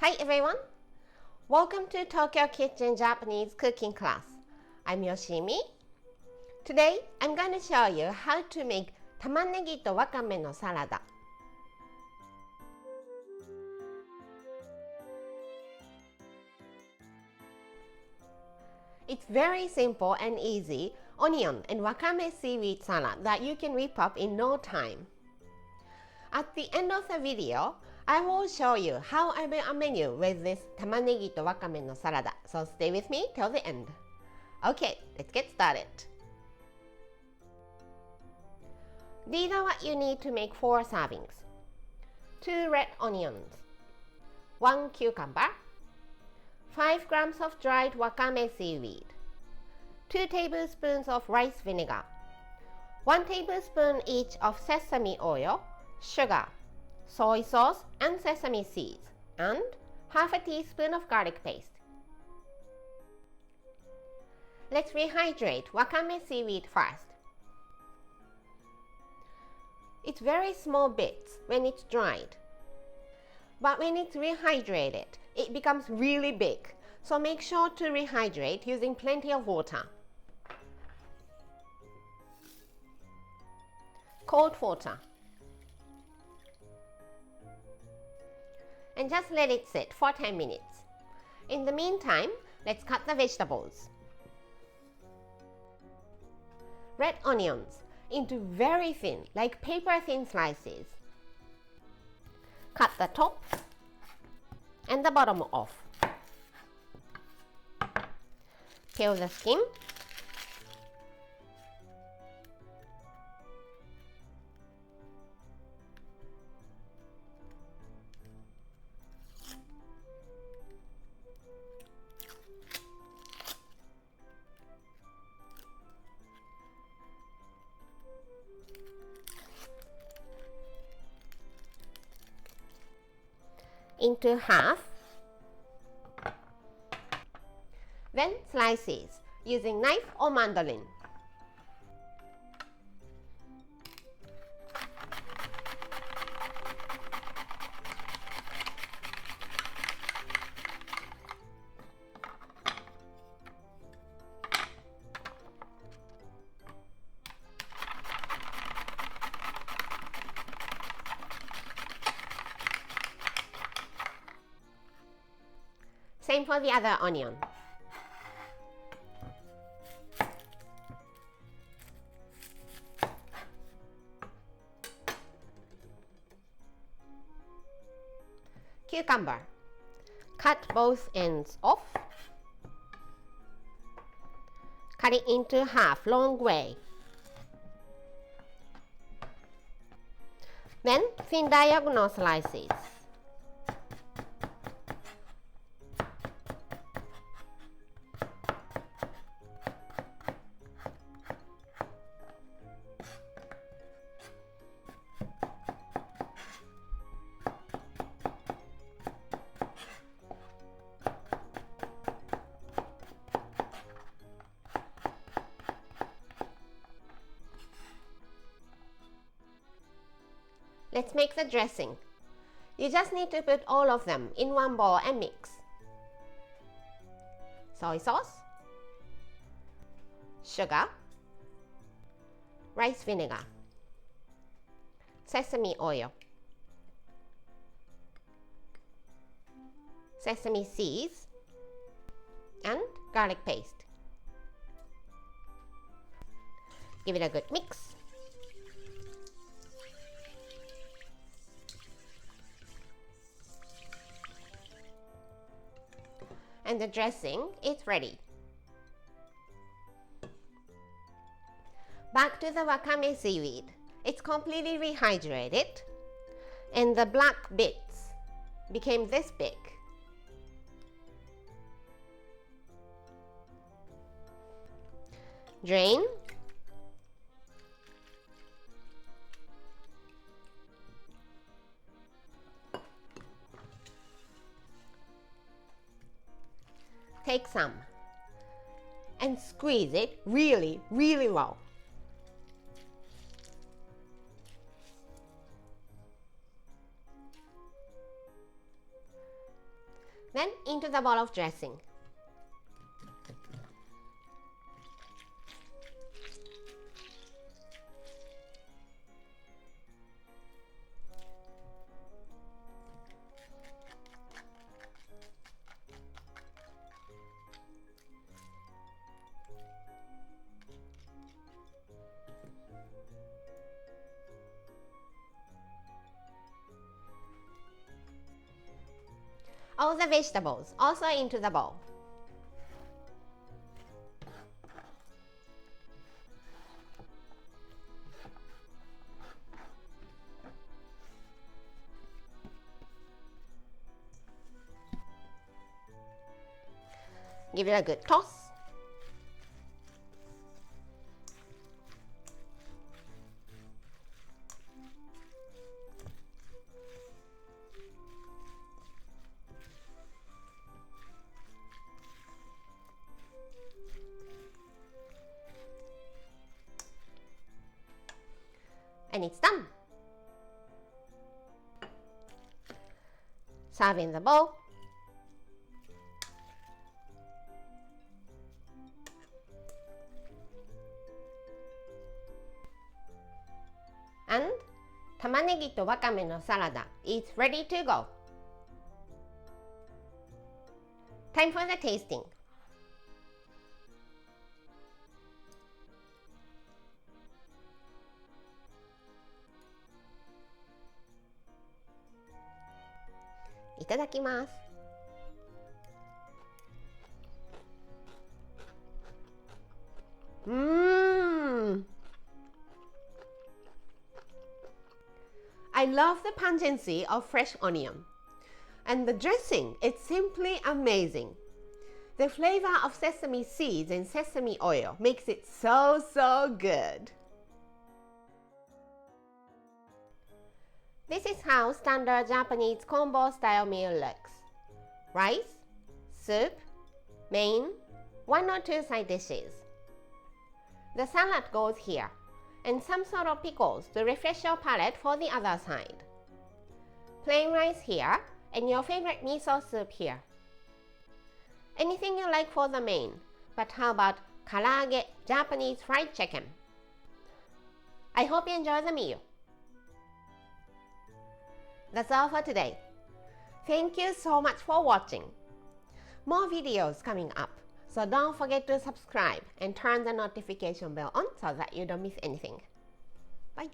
Hi everyone! Welcome to Tokyo Kitchen Japanese cooking class. I'm Yoshimi. Today I'm going to show you how to make 玉ねぎとわかめのサラダ. It's very simple and easy onion and wakame seaweed salad that you can whip up in no time. At the end of the video, I will show you how I make a menu with this 玉ねぎとわかめのサラダ. So stay with me till the end. Okay, let's get started. These are what you need to make 4 servings. 2 red onions, 1 cucumber, 5 grams of dried wakame seaweed, 2 tablespoons of rice vinegar, 1 tablespoon each of sesame oil, sugar, soy sauce and sesame seeds, and half a teaspoon of garlic paste. Let's rehydrate wakame seaweed first. It's very small bits when it's dried, but when it's rehydrated, it becomes really big, so make sure to rehydrate using plenty of water. Cold water. And just let it sit for 10 minutes. In the meantime, let's cut the vegetables. Red onions into very thin, like paper thin slices. Cut the top and the bottom off. Peel the skin. Into half, then slices using knife or mandolin. Same for the other onion. Cucumber. Cut both ends off. Cut it into half, long way. Then thin diagonal slices. Let's make the dressing. You just need to put all of them in one bowl and mix. Soy sauce, sugar, rice vinegar, sesame oil, sesame seeds, and garlic paste. Give it a good mix. And the dressing is ready. Back to the wakame seaweed. It's completely rehydrated and the black bits became this big. Drain. Take some and squeeze it really, really well. Then into the bowl of dressing. All the vegetables also into the bowl. Give it a good toss. And it's done. Serve in the bowl. And 玉ねぎとわかめのサラダ is ready to go. Time for the tasting. Iただきます。I love the pungency of fresh onion. And the dressing, it's simply amazing. The flavor of sesame seeds and sesame oil makes it so good. This is how standard Japanese combo style meal looks. Rice, soup, main, 1 or 2 side dishes. The salad goes here, and some sort of pickles to refresh your palate for the other side. Plain rice here, and your favorite miso soup here. Anything you like for the main, but how about karaage, Japanese fried chicken? I hope you enjoy the meal. That's all for today. Thank you so much for watching. More videos coming up, so don't forget to subscribe and turn the notification bell on so that you don't miss anything. Bye!